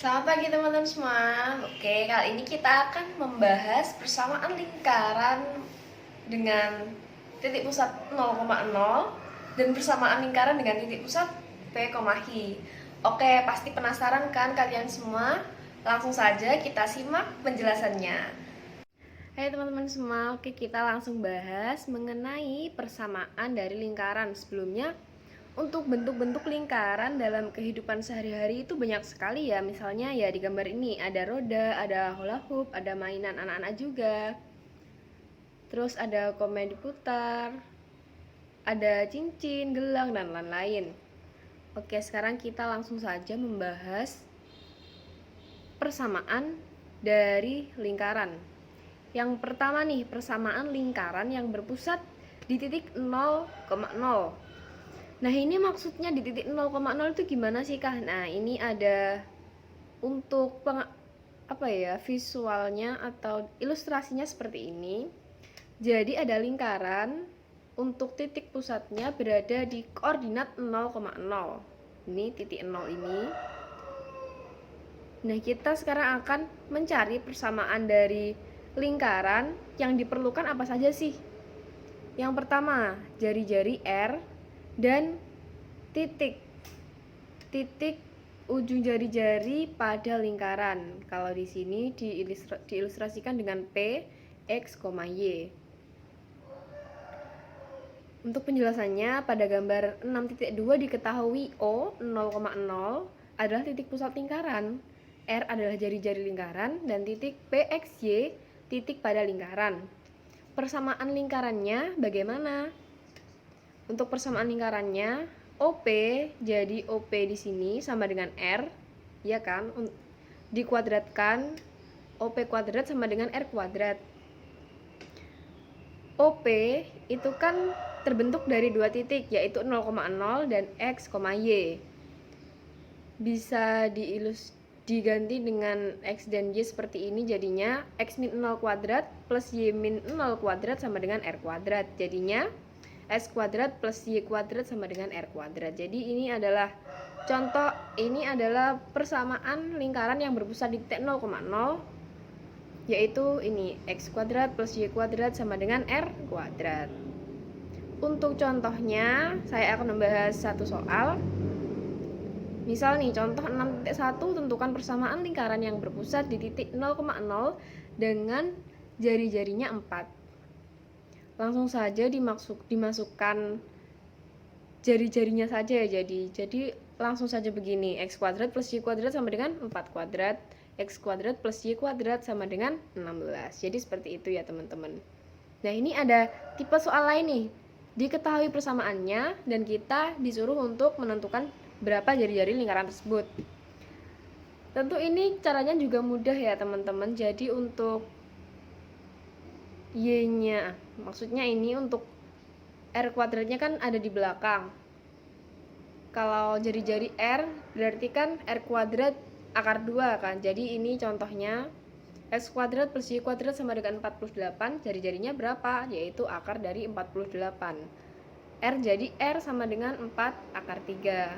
Selamat pagi teman-teman semua. Oke, kali ini kita akan membahas persamaan lingkaran dengan titik pusat 0,0 dan persamaan lingkaran dengan titik pusat P, Hi. Oke, pasti penasaran kan kalian semua? Langsung saja kita simak penjelasannya. Hai teman-teman semua, oke kita langsung bahas mengenai persamaan dari lingkaran. Sebelumnya, untuk bentuk-bentuk lingkaran dalam kehidupan sehari-hari itu banyak sekali ya. Misalnya ya di gambar ini ada roda, ada hula hoop, ada mainan anak-anak juga. Terus ada komen diputar, ada cincin, gelang, dan lain-lain. Oke, sekarang kita langsung saja membahas persamaan dari lingkaran. Yang pertama nih, persamaan lingkaran yang berpusat di titik 0,0. Nah, ini maksudnya di titik 0,0 itu gimana sih, Kak? Nah, ini ada untuk visualnya atau ilustrasinya seperti ini. Jadi ada lingkaran untuk titik pusatnya berada di koordinat 0,0. Ini titik 0 ini. Nah, kita sekarang akan mencari persamaan dari lingkaran. Yang diperlukan apa saja sih? Yang pertama, jari-jari R dan titik ujung jari-jari pada lingkaran. Kalau di sini diilustrasikan dengan P, X, Y. Untuk penjelasannya, pada gambar 6.2 diketahui O 0,0 adalah titik pusat lingkaran, R adalah jari-jari lingkaran, dan titik PXY titik pada lingkaran. Persamaan lingkarannya bagaimana? Untuk persamaan lingkarannya, OP, jadi OP di sini sama dengan R, ya kan? Dikuadratkan, OP kuadrat sama dengan R kuadrat. OP itu kan terbentuk dari dua titik, yaitu 0,0 dan X, Y. Bisa diganti dengan X dan Y seperti ini, jadinya X min 0 kuadrat plus Y min 0 kuadrat sama dengan R kuadrat. Jadinya X kuadrat plus Y kuadrat sama dengan R kuadrat. Jadi ini adalah contoh, ini adalah persamaan lingkaran yang berpusat di titik 0,0, yaitu ini X kuadrat plus Y kuadrat sama dengan R kuadrat. Untuk contohnya, saya akan membahas satu soal. Misal nih, contoh 6.1, tentukan persamaan lingkaran yang berpusat di titik 0,0 dengan jari-jarinya 4. Langsung saja dimasukkan jari-jarinya saja ya. Jadi langsung saja begini, X kuadrat plus Y kuadrat sama dengan 4 kuadrat. X kuadrat plus Y kuadrat sama dengan 16. Jadi seperti itu ya teman-teman. Nah, ini ada tipe soal lain nih. Diketahui persamaannya dan kita disuruh untuk menentukan berapa jari-jari lingkaran tersebut. Tentu ini caranya juga mudah ya teman-teman. Jadi untuk Y-nya, maksudnya ini untuk R kuadratnya kan ada di belakang. Kalau jari-jari R berarti kan R kuadrat akar 2 kan. Jadi ini contohnya X kuadrat plus Y kuadrat sama dengan 48, jari-jarinya berapa? Yaitu akar dari 48. R jadi R sama dengan 4 akar 3.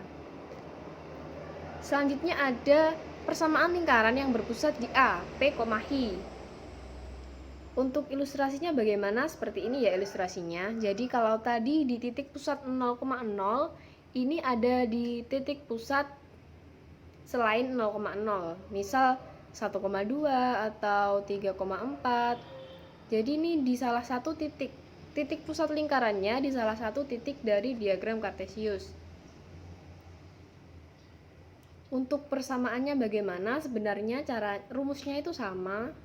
Selanjutnya ada persamaan lingkaran yang berpusat di A, P, Hi. Untuk ilustrasinya bagaimana? Seperti ini ya ilustrasinya. Jadi kalau tadi di titik pusat 0,0, ini ada di titik pusat selain 0,0. Misal 1,2 atau 3,4. Jadi ini di salah satu titik pusat lingkarannya di salah satu titik dari diagram Kartesius. Untuk persamaannya bagaimana? Sebenarnya rumusnya itu sama.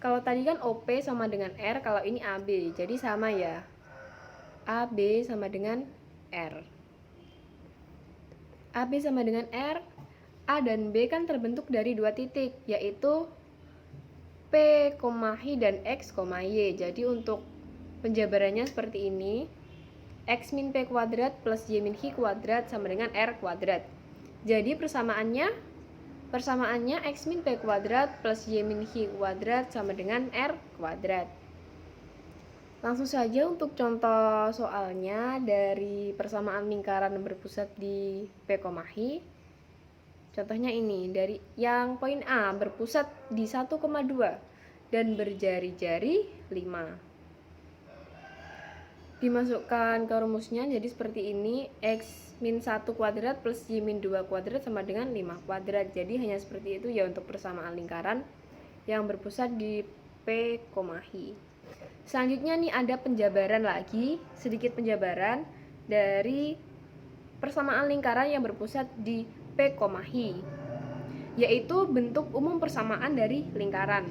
Kalau tadi kan OP sama dengan R, kalau ini AB. Jadi sama ya. AB sama dengan R. AB sama dengan R. A dan B kan terbentuk dari dua titik, yaitu P, Hi dan X, Y. Jadi untuk penjabarannya seperti ini. X min P kuadrat plus Y min Hi kuadrat sama dengan R kuadrat. Jadi persamaannya X min P kuadrat plus Y min Hi kuadrat sama dengan R kuadrat. Langsung saja untuk contoh soalnya dari persamaan lingkaran berpusat di P, Hi. Contohnya ini, dari yang poin A berpusat di 1,2 dan berjari-jari 5. Dimasukkan ke rumusnya jadi seperti ini, x min 1 kuadrat plus y min 2 kuadrat sama dengan 5 kuadrat. Jadi hanya seperti itu ya untuk persamaan lingkaran yang berpusat di P, Hi. Selanjutnya nih ada penjabaran lagi, sedikit penjabaran dari persamaan lingkaran yang berpusat di P, Hi, yaitu bentuk umum persamaan dari lingkaran.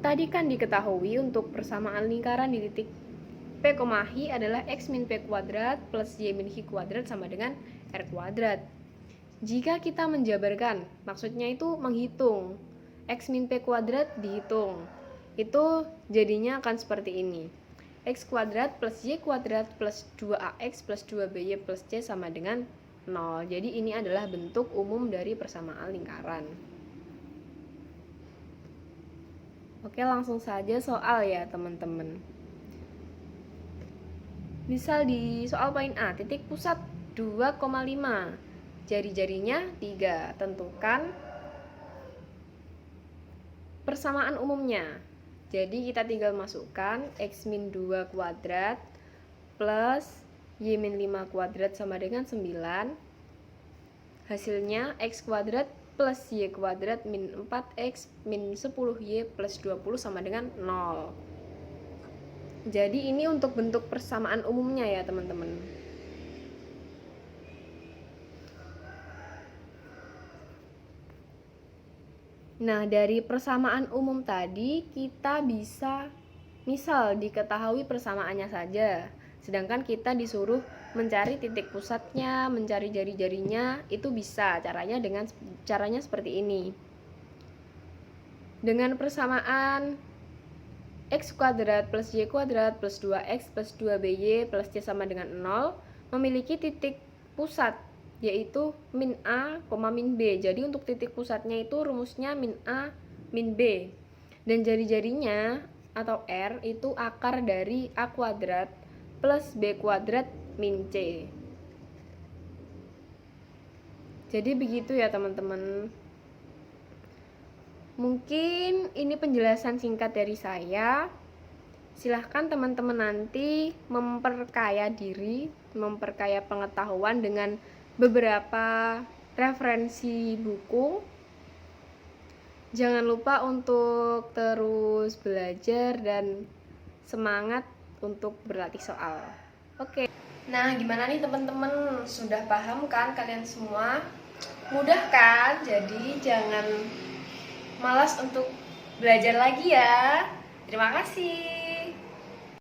Tadi kan diketahui untuk persamaan lingkaran di titik P, Hi adalah x min P kuadrat plus y min Hi kuadrat sama dengan R kuadrat. Jika kita menjabarkan, maksudnya itu menghitung, x min P kuadrat dihitung, itu jadinya akan seperti ini, x kuadrat plus y kuadrat plus 2ax plus 2by plus c sama dengan 0. Jadi ini adalah bentuk umum dari persamaan lingkaran. Oke, langsung saja soal ya teman-teman. Misal di soal poin A, titik pusat 2,5, jari-jarinya 3. Tentukan persamaan umumnya. Jadi kita tinggal masukkan x min 2 kuadrat plus y min 5 kuadrat sama dengan 9. Hasilnya x kuadrat plus y kuadrat min 4x min 10y plus 20 sama dengan 0. Jadi ini untuk bentuk persamaan umumnya ya teman-teman. Nah, dari persamaan umum tadi kita bisa misal diketahui persamaannya saja, sedangkan kita disuruh mencari titik pusatnya, mencari jari-jarinya, itu bisa. Caranya seperti ini. Dengan persamaan x kuadrat plus y kuadrat plus 2x plus 2by plus c sama dengan 0 memiliki titik pusat, yaitu min A, min B. Jadi untuk titik pusatnya itu rumusnya min A, min B. Dan jari-jarinya atau R itu akar dari A kuadrat plus B kuadrat min C. Jadi begitu ya teman-teman. Mungkin ini penjelasan singkat dari saya. Silahkan teman-teman nanti memperkaya diri, memperkaya pengetahuan dengan beberapa referensi buku. Jangan lupa untuk terus belajar dan semangat untuk berlatih soal. Oke. Nah, gimana nih teman-teman? Sudah paham kan kalian semua? Mudah kan? Jadi jangan malas untuk belajar lagi ya. Terima kasih.